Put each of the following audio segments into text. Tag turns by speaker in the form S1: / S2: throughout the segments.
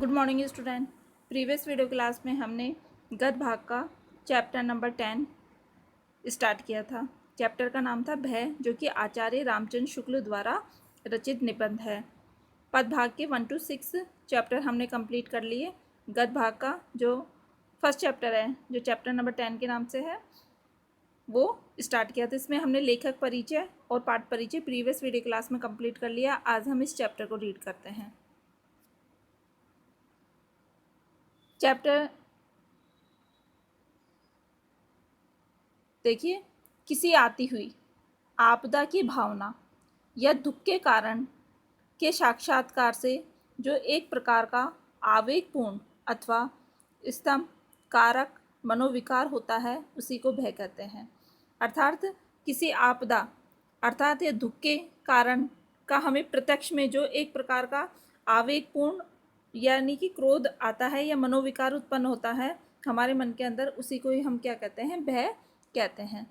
S1: Good morning student. Previous video class में हमने गद्य भाग का चैप्टर नंबर 10 स्टार्ट किया था। चैप्टर का नाम था भय, जो कि आचार्य रामचंद्र शुक्ल द्वारा रचित निबंध है। पद भाग के 1 to 6 चैप्टर हमने कंप्लीट कर लिए। गद्य भाग का जो फर्स्ट चैप्टर है, जो चैप्टर नंबर 10 के नाम से है, वो स्टार्ट किया था। इसमें हमने लेखक परिचय और पाठ परिचय प्रीवियस वीडियो क्लास में कंप्लीट कर लिया। आज हम इस चैप्टर को रीड करते हैं। चैप्टर देखिए, किसी आती हुई आपदा की भावना या दुख के कारण के साक्षात्कार से जो एक प्रकार का आवेगपूर्ण अथवा स्तंभ कारक मनोविकार होता है, उसी को भय कहते हैं। अर्थात किसी आपदा अर्थात ये दुख के कारण का हमें प्रत्यक्ष में जो एक प्रकार का आवेगपूर्ण यानी कि क्रोध आता है या मनोविकार उत्पन्न होता है हमारे मन के अंदर, उसी को ही हम क्या कहते हैं? भय कहते हैं।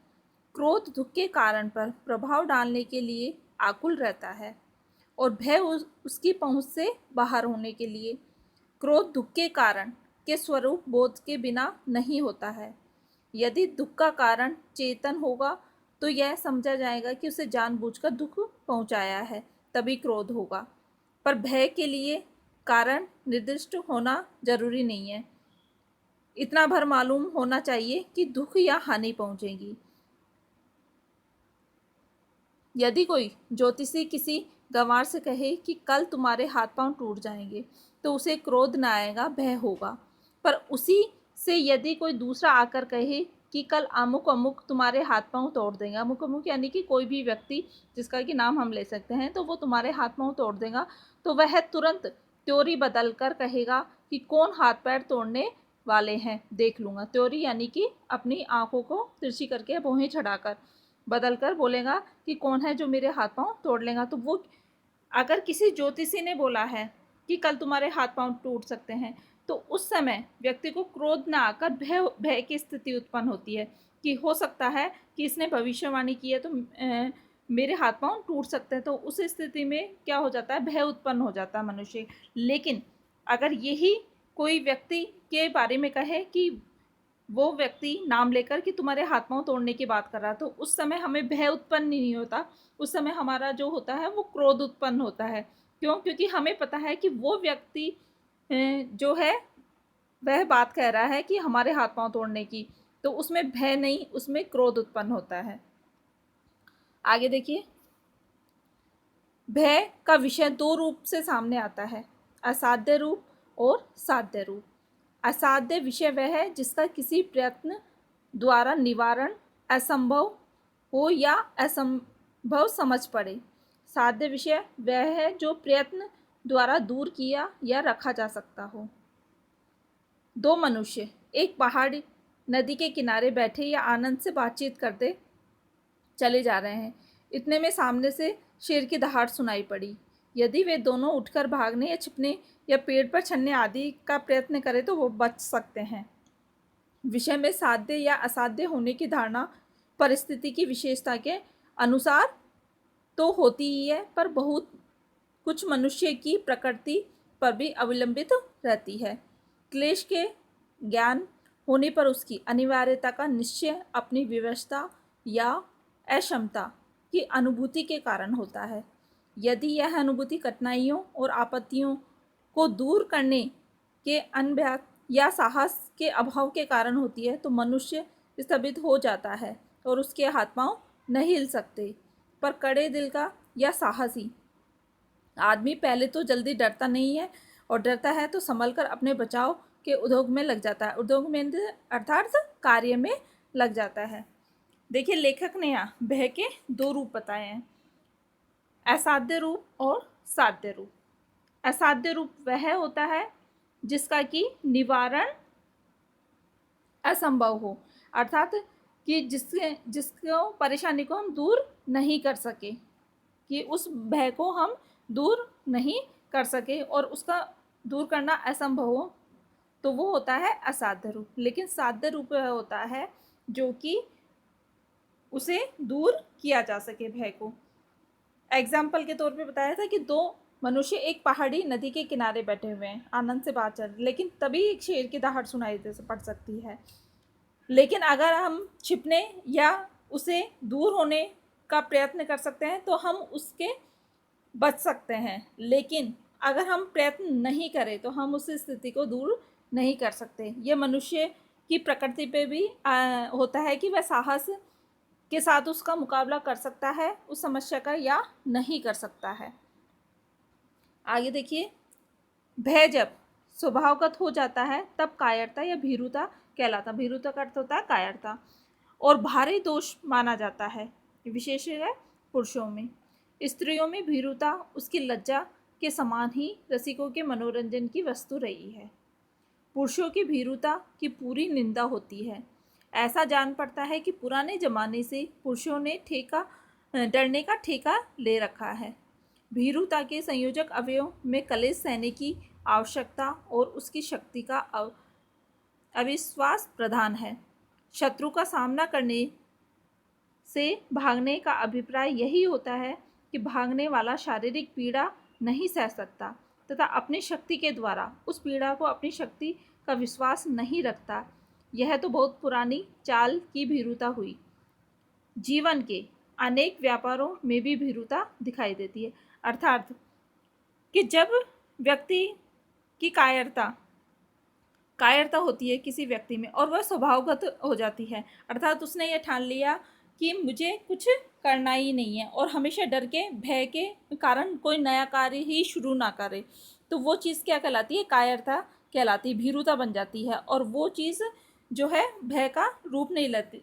S1: क्रोध दुख के कारण पर प्रभाव डालने के लिए आकुल रहता है और भय उसकी पहुंच से बाहर होने के लिए। क्रोध दुख के कारण के स्वरूप बोध के बिना नहीं होता है। यदि दुख का कारण चेतन होगा तो यह समझा जाएगा कि उसे जानबूझकर दुख पहुंचाया है, तभी क्रोध होगा। पर भय के लिए कारण निर्दिष्ट होना जरूरी नहीं है। इतना भर मालूम होना चाहिए कि दुख या हानि पहुंचेगी। यदि कोई ज्योतिषी किसी गंवार से कहे कि कल तुम्हारे हाथ पांव टूट जाएंगे, तो उसे क्रोध न आएगा, भय होगा। पर उसी से यदि कोई दूसरा आकर कहे कि कल अमुक अमुक तुम्हारे हाथ पांव तोड़ देगा, अमुक अमुक यानी कि कोई भी व्यक्ति जिसका कि नाम हम ले सकते हैं, तो वो तुम्हारे हाथ पांव तोड़ देगा, तो वह तुरंत त्योरी बदल कर कहेगा कि कौन हाथ पैर तोड़ने वाले हैं, देख लूँगा। त्योरी यानी कि अपनी आंखों को तिरछी करके भौहें चढ़ाकर बदल कर बोलेगा कि कौन है जो मेरे हाथ पांव तोड़ लेगा। तो वो अगर किसी ज्योतिषी ने बोला है कि कल तुम्हारे हाथ पांव टूट सकते हैं, तो उस समय व्यक्ति को क्रोध न आकर भय की स्थिति उत्पन्न होती है कि हो सकता है कि इसने भविष्यवाणी की है, तो मेरे हाथ पांव टूट सकते हैं। तो उस स्थिति में क्या हो जाता है? भय उत्पन्न हो जाता है मनुष्य। लेकिन अगर यही कोई व्यक्ति के बारे में कहे कि वो व्यक्ति नाम लेकर कि तुम्हारे हाथ पांव तोड़ने की बात कर रहा, तो उस समय हमें भय उत्पन्न नहीं होता। उस समय हमारा जो होता है वो क्रोध उत्पन्न होता है। क्यों? क्योंकि हमें पता है कि वो व्यक्ति जो है वह बात कह रहा है कि हमारे हाथ पांव तोड़ने की, तो उसमें भय नहीं, उसमें क्रोध उत्पन्न होता है। आगे देखिए, भय का विषय दो रूप से सामने आता है, असाध्य रूप और साध्य रूप। असाध्य विषय वह है जिसका किसी प्रयत्न द्वारा निवारण असंभव हो या असंभव समझ पड़े। साध्य विषय वह है जो प्रयत्न द्वारा दूर किया या रखा जा सकता हो। दो मनुष्य एक पहाड़ी नदी के किनारे बैठे या आनंद से बातचीत करते चले जा रहे हैं। इतने में सामने से शेर की दहाड़ सुनाई पड़ी। यदि वे दोनों उठकर भागने या छिपने या पेड़ पर चढ़ने आदि का प्रयत्न करें तो वो बच सकते हैं। विषय में साध्य या असाध्य होने की धारणा परिस्थिति की विशेषता के अनुसार तो होती ही है, पर बहुत कुछ मनुष्य की प्रकृति पर भी अवलंबित रहती है। क्लेश के ज्ञान होने पर उसकी अनिवार्यता का निश्चय अपनी व्यवस्था या अक्षमता की अनुभूति के कारण होता है। यदि यह अनुभूति कठिनाइयों और आपत्तियों को दूर करने के अनभ्यास या साहस के अभाव के कारण होती है, तो मनुष्य स्तंभित हो जाता है और उसके हाथ पांव नहीं हिल सकते। पर कड़े दिल का या साहसी आदमी पहले तो जल्दी डरता नहीं है, और डरता है तो संभल कर अपने बचाव के उद्योग में लग जाता है। उद्योग में अर्थात कार्य में लग जाता है। देखिए, लेखक ने यहाँ भय के दो रूप बताए हैं, असाध्य रूप और साध्य रूप। असाध्य रूप वह होता है जिसका कि निवारण असंभव हो, अर्थात कि जिसको परेशानी को हम दूर नहीं कर सके, कि उस भय को हम दूर नहीं कर सके और उसका दूर करना असंभव हो, तो वो होता है असाध्य रूप। लेकिन साध्य रूप वह होता है जो कि उसे दूर किया जा सके भय को। एग्जाम्पल के तौर पे बताया था कि दो मनुष्य एक पहाड़ी नदी के किनारे बैठे हुए हैं, आनंद से बात चल रही, लेकिन तभी एक शेर की दहाड़ सुनाई दे पड़ सकती है। लेकिन अगर हम छिपने या उसे दूर होने का प्रयत्न कर सकते हैं तो हम उसके बच सकते हैं, लेकिन अगर हम प्रयत्न नहीं करें तो हम उस स्थिति को दूर नहीं कर सकते। ये मनुष्य की प्रकृति पे भी होता है कि वह साहस के साथ उसका मुकाबला कर सकता है उस समस्या का, या नहीं कर सकता है। आगे देखिए, भय जब स्वभावगत हो जाता है तब कायरता या भीरुता कहलाता। भीरुता का अर्थ होता है कायरता, और भारी दोष माना जाता है। विशेष है पुरुषों में। स्त्रियों में भीरुता उसकी लज्जा के समान ही रसिकों के मनोरंजन की वस्तु रही है। पुरुषों की भीरुता की पूरी निंदा होती है। ऐसा जान पड़ता है कि पुराने जमाने से पुरुषों ने डरने का ठेका ले रखा है। भीरुता के संयोजक अवयव में कलेश सहने की आवश्यकता और उसकी शक्ति का अविश्वास प्रधान है। शत्रु का सामना करने से भागने का अभिप्राय यही होता है कि भागने वाला शारीरिक पीड़ा नहीं सह सकता तथा अपनी शक्ति के द्वारा उस पीड़ा को अपनी शक्ति का विश्वास नहीं रखता। यह तो बहुत पुरानी चाल की भीरुता हुई। जीवन के अनेक व्यापारों में भी भीरुता दिखाई देती है, अर्थात कि जब व्यक्ति की कायरता होती है किसी व्यक्ति में और वह स्वभावगत हो जाती है, अर्थात उसने ये ठान लिया कि मुझे कुछ करना ही नहीं है और हमेशा डर के भय के कारण कोई नया कार्य ही शुरू ना करे, तो वो चीज़ क्या कहलाती है? कायरता कहलाती है, भीरुता बन जाती है। और वो चीज़ जो है भय का रूप नहीं लेती।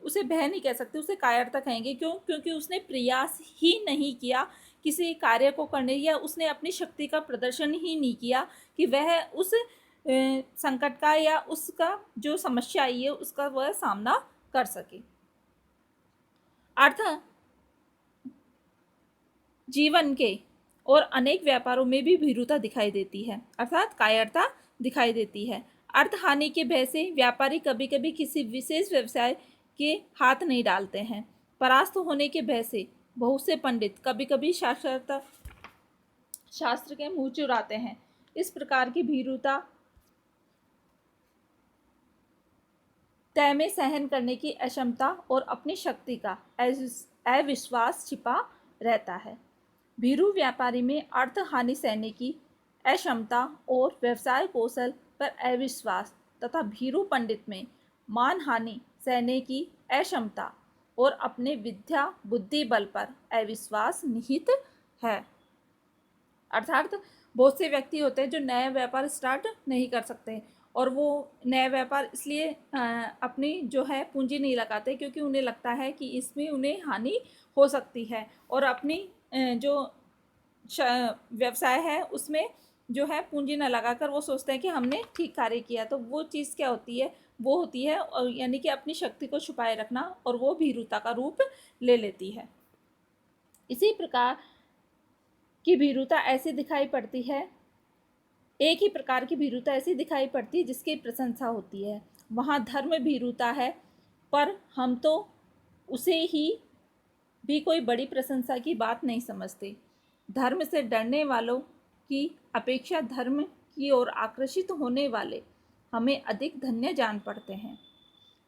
S1: उसे भय नहीं कह सकते, उसे कायरता कहेंगे। क्यों? क्योंकि उसने प्रयास ही नहीं किया किसी कार्य को करने, या उसने अपनी शक्ति का प्रदर्शन ही नहीं किया कि वह उस संकट का या उसका जो समस्या आई है उसका वह सामना कर सके। अर्थ जीवन के और अनेक व्यापारों में भी भीरुता दिखाई देती है, अर्थात कायरता दिखाई देती है। अर्थ हानि के भय से व्यापारी कभी कभी किसी विशेष व्यवसाय के हाथ नहीं डालते हैं। परास्त होने के भय से बहुत से पंडित कभी कभी शास्त्र के मुंह चुराते हैं। इस प्रकार की भीरुता तय में सहन करने की अक्षमता और अपनी शक्ति का अविश्वास छिपा रहता है। भीरु व्यापारी में अर्थ हानि सहने की अक्षमता और व्यवसाय कौशल पर अविश्वास तथा भीरु पंडित में मान हानि सहने की अक्षमता और अपने विद्या बुद्धि बल पर अविश्वास निहित है। अर्थात बहुत से व्यक्ति होते हैं जो नया व्यापार स्टार्ट नहीं कर सकते, और वो नया व्यापार इसलिए अपनी जो है पूंजी नहीं लगाते क्योंकि उन्हें लगता है कि इसमें उन्हें हानि हो सकती है, और अपनी जो व्यवसाय है उसमें जो है पूंजी न लगाकर वो सोचते हैं कि हमने ठीक कार्य किया। तो वो चीज़ क्या होती है? वो होती है और यानी कि अपनी शक्ति को छुपाए रखना, और वो भीरुता का रूप ले लेती है। इसी प्रकार की भीरुता ऐसी दिखाई पड़ती है, एक ही प्रकार की भीरुता ऐसी दिखाई पड़ती है जिसकी प्रशंसा होती है। वहाँ धर्म भीरुता है, पर हम तो उसे ही भी कोई बड़ी प्रशंसा की बात नहीं समझते। धर्म से डरने वालों की अपेक्षा धर्म की ओर आकर्षित होने वाले हमें अधिक धन्य जान पड़ते हैं,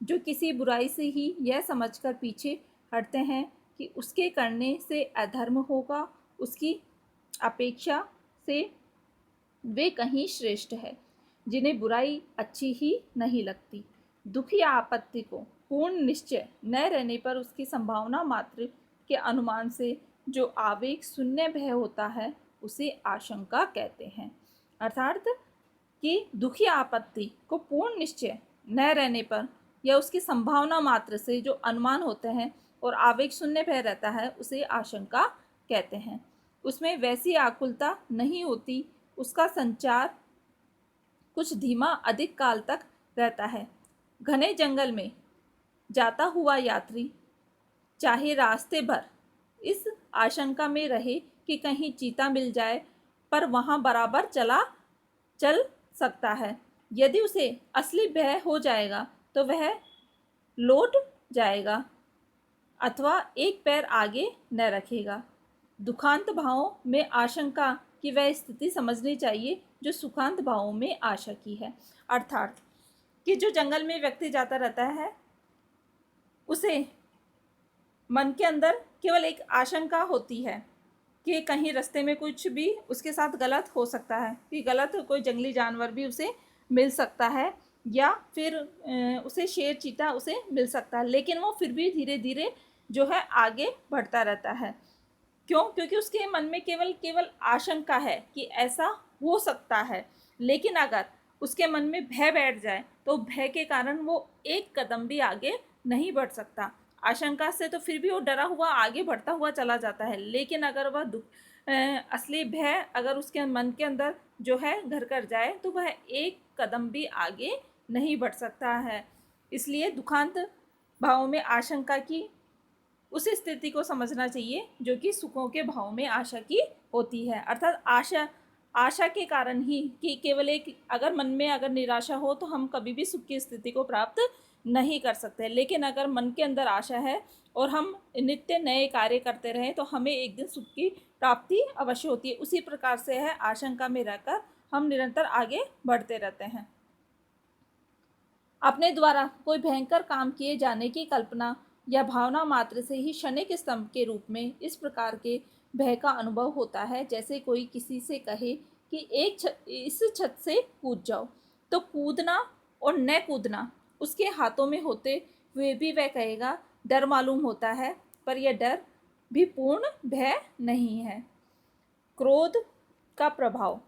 S1: जो किसी बुराई से ही यह समझकर पीछे हटते हैं कि उसके करने से अधर्म होगा, उसकी अपेक्षा से वे कहीं श्रेष्ठ है, जिन्हें बुराई अच्छी ही नहीं लगती। दुख या आपत्ति को पूर्ण निश्चय न रहने पर उसकी संभावना मात्र के अनुमान से जो आवेग शून्य भय होता है उसे आशंका कहते हैं। अर्थात कि दुख या आपत्ति को पूर्ण निश्चय न रहने पर या उसकी संभावना मात्र से जो अनुमान होते हैं और आवेग शून्य भय रहता है उसे आशंका कहते हैं। उसमें वैसी आकुलता नहीं होती, उसका संचार कुछ धीमा अधिक काल तक रहता है। घने जंगल में जाता हुआ यात्री चाहे रास्ते भर इस आशंका में रहे कि कहीं चीता मिल जाए, पर वहाँ बराबर चल सकता है। यदि उसे असली भय हो जाएगा तो वह लौट जाएगा अथवा एक पैर आगे न रखेगा। दुखांत भावों में आशंका की वह स्थिति समझनी चाहिए जो सुखांत भावों में आशा की है। अर्थात कि जो जंगल में व्यक्ति जाता रहता है उसे मन के अंदर केवल एक आशंका होती है कि कहीं रास्ते में कुछ भी उसके साथ गलत हो सकता है, कि गलत कोई जंगली जानवर भी उसे मिल सकता है या फिर उसे शेर चीता उसे मिल सकता है, लेकिन वो फिर भी धीरे धीरे जो है आगे बढ़ता रहता है। क्यों? क्योंकि उसके मन में केवल केवल आशंका है कि ऐसा हो सकता है। लेकिन अगर उसके मन में भय बैठ जाए तो भय के कारण वो एक कदम भी आगे नहीं बढ़ सकता। आशंका से तो फिर भी वो डरा हुआ आगे बढ़ता हुआ चला जाता है, लेकिन अगर वह असली भय अगर उसके मन के अंदर जो है घर कर जाए तो वह एक कदम भी आगे नहीं बढ़ सकता है। इसलिए दुखांत भाव में आशंका की उस स्थिति को समझना चाहिए जो कि सुखों के भाव में आशा की होती है। अर्थात आशा के कारण ही, कि केवल एक अगर मन में अगर निराशा हो तो हम कभी भी सुख की स्थिति को प्राप्त नहीं कर सकते, लेकिन अगर मन के अंदर आशा है और हम नित्य नए कार्य करते रहें तो हमें एक दिन सुख की प्राप्ति अवश्य होती है। उसी प्रकार से है, आशंका में रहकर हम निरंतर आगे बढ़ते रहते हैं। अपने द्वारा कोई भयंकर काम किए जाने की कल्पना या भावना मात्र से ही क्षणिक स्तंभ के रूप में इस प्रकार के भय का अनुभव होता है, जैसे कोई किसी से कहे कि इस छत से कूद जाओ, तो कूदना और न कूदना उसके हाथों में होते हुए भी वह कहेगा डर मालूम होता है, पर यह डर भी पूर्ण भय नहीं है। क्रोध का प्रभाव।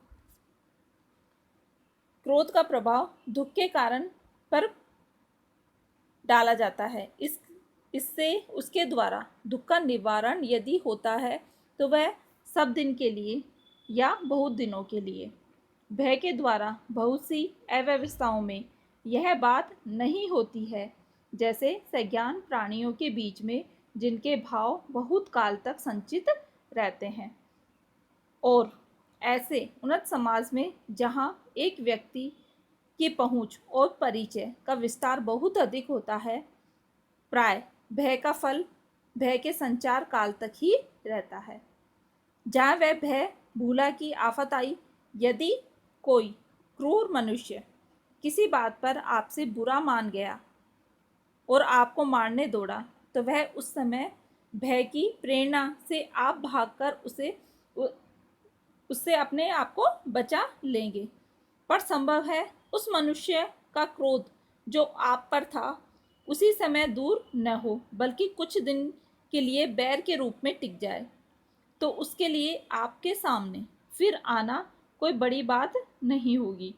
S1: क्रोध का प्रभाव दुख के कारण पर डाला जाता है। इससे उसके द्वारा दुख का निवारण यदि होता है तो वह सब दिन के लिए या बहुत दिनों के लिए। भय के द्वारा बहुत सी अव्यवस्थाओं में यह बात नहीं होती है, जैसे सज्ञान प्राणियों के बीच में जिनके भाव बहुत काल तक संचित रहते हैं, और ऐसे उन्नत समाज में जहाँ एक व्यक्ति की पहुँच और परिचय का विस्तार बहुत अधिक होता है, प्राय भय का फल भय के संचार काल तक ही रहता है। जहाँ वह भय भूला की आफत आई, यदि कोई क्रूर मनुष्य किसी बात पर आपसे बुरा मान गया और आपको मारने दौड़ा, तो वह उस समय भय की प्रेरणा से आप भागकर उससे अपने आप को बचा लेंगे। पर संभव है उस मनुष्य का क्रोध जो आप पर था उसी समय दूर न हो, बल्कि कुछ दिन के लिए बैर के रूप में टिक जाए, तो उसके लिए आपके सामने फिर आना कोई बड़ी बात नहीं होगी।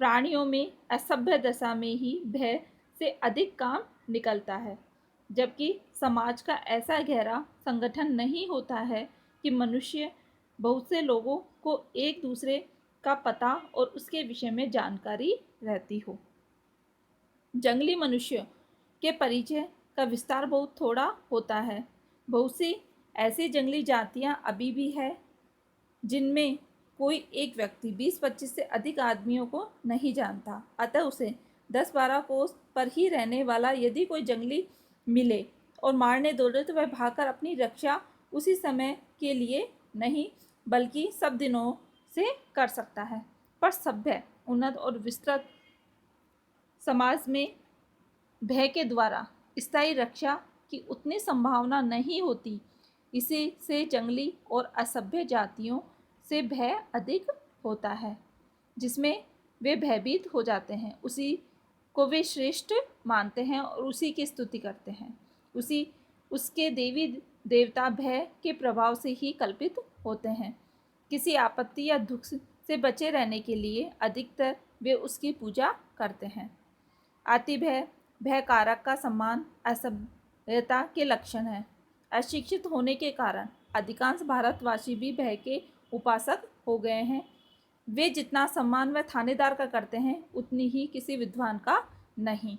S1: प्राणियों में असभ्य दशा में ही भय से अधिक काम निकलता है, जबकि समाज का ऐसा गहरा संगठन नहीं होता है कि मनुष्य बहुत से लोगों को एक दूसरे का पता और उसके विषय में जानकारी रहती हो। जंगली मनुष्य के परिचय का विस्तार बहुत थोड़ा होता है। बहुत सी ऐसी जंगली जातियां अभी भी है जिनमें कोई एक व्यक्ति 20-25 से अधिक आदमियों को नहीं जानता। अतः उसे 10-12 कोस पर ही रहने वाला यदि कोई जंगली मिले और मारने दौड़े तो वह भागकर अपनी रक्षा उसी समय के लिए नहीं बल्कि सब दिनों से कर सकता है। पर सभ्य, उन्नत और विस्तृत समाज में भय के द्वारा स्थायी रक्षा की उतनी संभावना नहीं होती। इसी से जंगली और असभ्य जातियों से भय अधिक होता है, जिसमें वे भयभीत हो जाते हैं, उसी को वे श्रेष्ठ मानते हैं और उसी की स्तुति करते हैं। उसके देवी देवता भय के प्रभाव से ही कल्पित होते हैं। किसी आपत्ति या दुख से बचे रहने के लिए अधिकतर वे उसकी पूजा करते हैं। अति भय, भय कारक का सम्मान असभ्यता के लक्षण है। अशिक्षित होने के कारण अधिकांश भारतवासी भी भय के उपासक हो गए हैं। वे जितना सम्मान वह थानेदार का करते हैं उतनी ही किसी विद्वान का नहीं।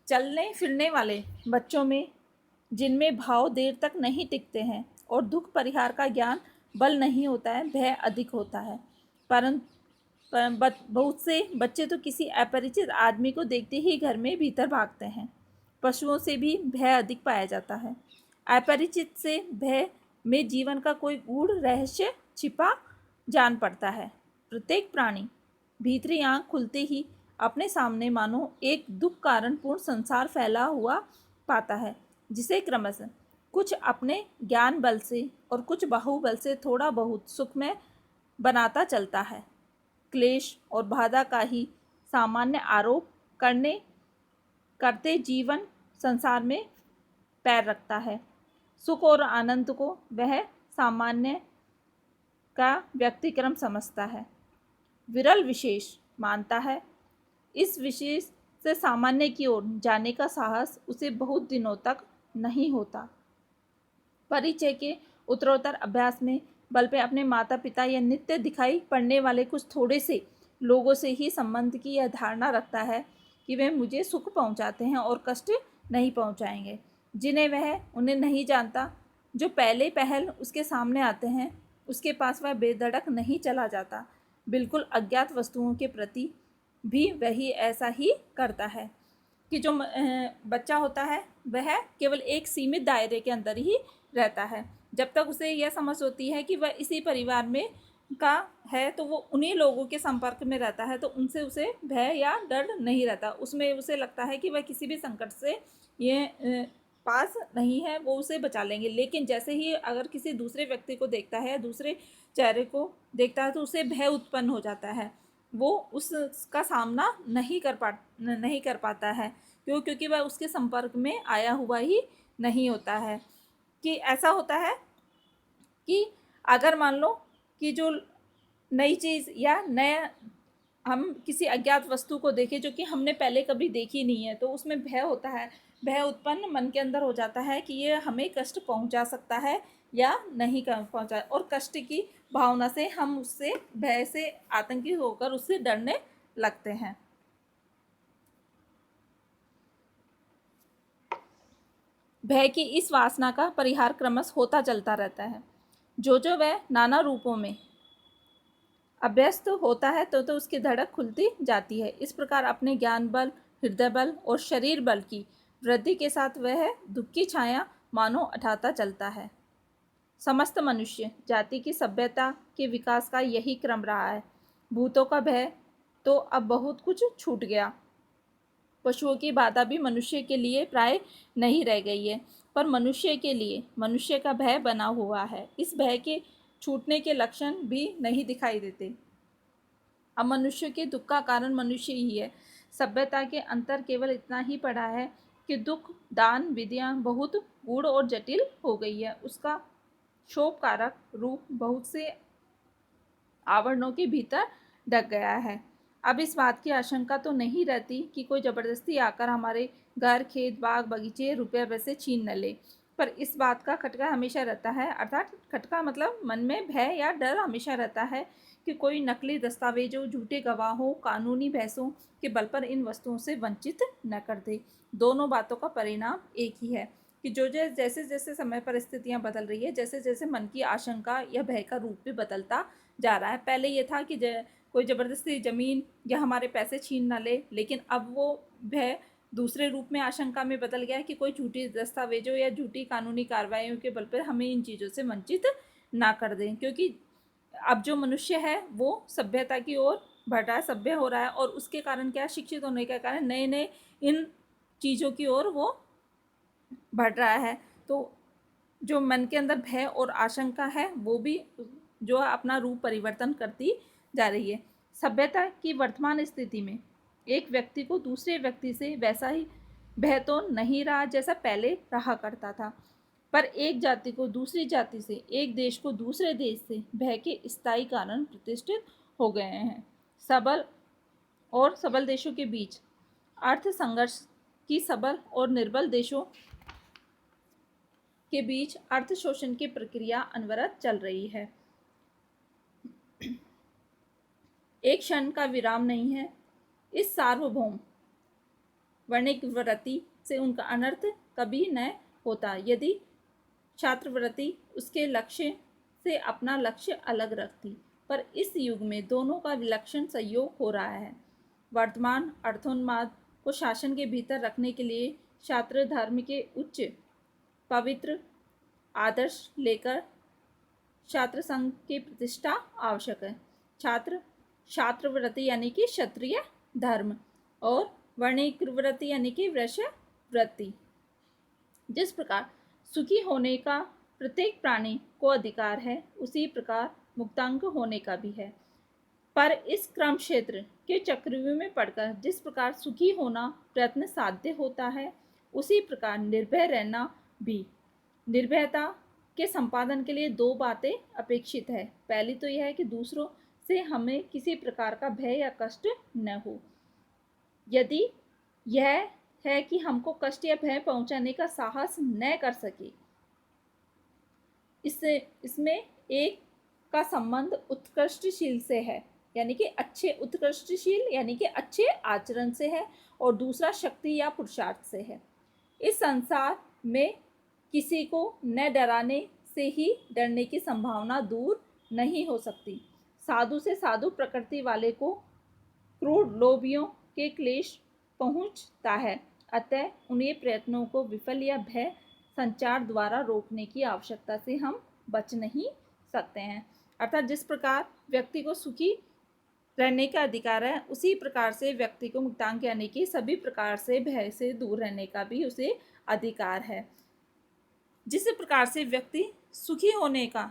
S1: चलने फिरने वाले बच्चों में जिनमें भाव देर तक नहीं टिकते हैं और दुख परिहार का ज्ञान बल नहीं होता है, भय अधिक होता है। परंतु बहुत से बच्चे तो किसी अपरिचित आदमी को देखते ही घर में भीतर भागते हैं। पशुओं से भी भय अधिक पाया जाता है। अपरिचित से भय में जीवन का कोई गूढ़ रहस्य छिपा जान पड़ता है। प्रत्येक प्राणी भीतरी आंख खुलते ही अपने सामने मानो एक दुख कारण पूर्ण संसार फैला हुआ पाता है, जिसे क्रमशः कुछ अपने ज्ञान बल से और कुछ बाहुबल से थोड़ा बहुत सुखमय बनाता चलता है। क्लेश और बाधा का ही सामान्य आरोप करते जीवन संसार में पैर रखता है। सुख और आनंद को वह सामान्य का व्यक्तिक्रम समझता है, विरल विशेष मानता है। इस विशेष से सामान्य की ओर जाने का साहस उसे बहुत दिनों तक नहीं होता। परिचय के उत्तरोत्तर अभ्यास में बल पे अपने माता पिता या नित्य दिखाई पड़ने वाले कुछ थोड़े से लोगों से ही संबंध की यह धारणा रखता है कि वे मुझे सुख पहुंचाते हैं और कष्ट नहीं पहुंचाएंगे। जिन्हें वह उन्हें नहीं जानता, जो पहले पहल उसके सामने आते हैं, उसके पास वह बेधड़क नहीं चला जाता। बिल्कुल अज्ञात वस्तुओं के प्रति भी वही ऐसा ही करता है कि जो बच्चा होता है वह केवल एक सीमित दायरे के अंदर ही रहता है। जब तक उसे यह समझ होती है कि वह इसी परिवार में का है, तो वो उन्हीं लोगों के संपर्क में रहता है, तो उनसे उसे भय या डर नहीं रहता। उसमें उसे लगता है कि वह किसी भी संकट से ये पास नहीं है, वो उसे बचा लेंगे। लेकिन जैसे ही अगर किसी दूसरे व्यक्ति को देखता है, दूसरे चेहरे को देखता है, तो उसे भय उत्पन्न हो जाता है। वो उसका सामना नहीं कर पाता है। क्यों? क्योंकि वह उसके संपर्क में आया हुआ ही नहीं होता है। कि ऐसा होता है कि अगर मान लो कि जो नई चीज़ या नया हम किसी अज्ञात वस्तु को देखें जो कि हमने पहले कभी देखी नहीं है, तो उसमें भय होता है। भय उत्पन्न मन के अंदर हो जाता है कि ये हमें कष्ट पहुंचा सकता है या नहीं पहुंचा, और कष्ट की भावना से हम उससे भय से आतंकी होकर उससे डरने लगते हैं। भय की इस वासना का परिहार क्रमश होता चलता रहता है। जो वह नाना रूपों में अभ्यस्त होता है, तो उसकी धड़क खुलती जाती है। इस प्रकार अपने ज्ञान बल, हृदय बल और शरीर बल की वृद्धि के साथ वह दुख की छाया मानो उठाता चलता है। समस्त मनुष्य जाति की सभ्यता के विकास का यही क्रम रहा है। भूतों का भय तो अब बहुत कुछ छूट गया। पशुओं की बाधा भी मनुष्य के लिए प्राय नहीं रह गई है, पर मनुष्य के लिए मनुष्य का भय बना हुआ है। इस भय के छूटने के लक्षण भी नहीं दिखाई देते। अब मनुष्य के दुख का कारण मनुष्य ही है। सभ्यता के अंतर केवल इतना ही पड़ा है कि दुख दान विधियां बहुत गूढ़ और जटिल हो गई है। उसका क्षोभकारक रूप बहुत से आवरणों के भीतर ढक गया है। अब इस बात की आशंका तो नहीं रहती कि कोई जबरदस्ती आकर हमारे घर, खेत, बाग, बगीचे, रुपये पैसे छीन न ले, पर इस बात का खटका हमेशा रहता है। अर्थात खटका मतलब मन में भय या डर हमेशा रहता है कि कोई नकली दस्तावेजों, झूठे गवाहों, कानूनी बहसों के बल पर इन वस्तुओं से वंचित न कर दे। दोनों बातों का परिणाम एक ही है कि जैसे जैसे समय परिस्थितियां बदल रही है, जैसे जैसे मन की आशंका या भय का रूप भी बदलता जा रहा है। पहले ये था कि कोई ज़बरदस्ती ज़मीन या हमारे पैसे छीन ना ले, लेकिन अब वो भय दूसरे रूप में आशंका में बदल गया कि कोई झूठी दस्तावेजों या झूठी कानूनी कार्रवाइयों के बल पर हमें इन चीज़ों से वंचित ना कर दें। क्योंकि अब जो मनुष्य है वो सभ्यता की ओर बढ़ रहा है, सभ्य हो रहा है, और उसके कारण क्या, शिक्षित होने के कारण नए नए इन चीज़ों की ओर वो बढ़ रहा है। तो जो मन के अंदर भय और आशंका है वो भी जो अपना रूप परिवर्तन करती जा रही है। सभ्यता की वर्तमान स्थिति में एक व्यक्ति को दूसरे व्यक्ति से वैसा ही भय तो नहीं रहा जैसा पहले रहा करता था, पर एक जाति को दूसरी जाति से, एक देश को दूसरे देश से भय के स्थायी कारण प्रतिष्ठित हो गए हैं। सबल देशों के बीच अर्थ संघर्ष की सबल और निर्बल देशों के बीच अर्थ शोषण की प्रक्रिया अनवरत चल रही है। एक क्षण का विराम नहीं है। इस सार्वभौम वर्णिकवृत्ति से उनका अनर्थ कभी न होता यदि छात्रवृत्ति उसके लक्ष्य से अपना लक्ष्य अलग रखती, पर इस युग में दोनों का विलक्षण संयोग हो रहा है। वर्तमान अर्थोन्माद को शासन के भीतर रखने के लिए छात्र धर्म के उच्च पवित्र आदर्श लेकर छात्र संघ की प्रतिष्ठा आवश्यक है। छात्रवृत्ति यानी कि क्षत्रिय धर्म, और वर्णिक वृत्ति यानी कि वैश्य वृत्ति। जिस प्रकार सुखी होने का प्रत्येक प्राणी को अधिकार है, उसी प्रकार मुक्तांग होने का भी है। पर इस क्रम क्षेत्र के चक्रव्यूह में पड़कर जिस प्रकार सुखी होना प्रयत्न साध्य होता है, उसी प्रकार निर्भय रहना भी। निर्भयता के संपादन के लिए दो बातें अपेक्षित है। पहली तो यह है कि दूसरों से हमें किसी प्रकार का भय या कष्ट न हो। यदि यह है कि हमको कष्ट या भय पहुंचाने का साहस न कर सके, इसमें एक का संबंध उत्कृष्टशील से है, यानी कि उत्कृष्टशील यानी कि अच्छे आचरण से है, और दूसरा शक्ति या पुरुषार्थ से है। इस संसार में किसी को न डराने से ही डरने की संभावना दूर नहीं हो सकती। साधु से साधु प्रकृति वाले को क्रूर लोभियों के क्लेश पहुंचता है, अतः उन्हें प्रयत्नों को विफल या भय संचार द्वारा रोकने की आवश्यकता से हम बच नहीं सकते हैं। अर्थात जिस प्रकार व्यक्ति को सुखी रहने का अधिकार है, उसी प्रकार से व्यक्ति को मुक्तांग यानी कि सभी प्रकार से भय से दूर रहने का भी उसे अधिकार है। जिस प्रकार से व्यक्ति सुखी होने का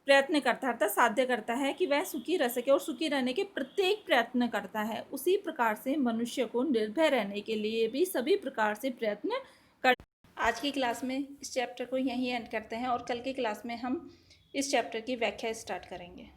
S1: प्रयत्न करता है, अर्थात साध्य करता है कि वह सुखी रह सके और सुखी रहने के प्रत्येक प्रयत्न करता है, उसी प्रकार से मनुष्य को निर्भय रहने के लिए भी सभी प्रकार से प्रयत्न कर। आज की क्लास में इस चैप्टर को यहीं एंड करते हैं, और कल की क्लास में हम इस चैप्टर की व्याख्या स्टार्ट करेंगे।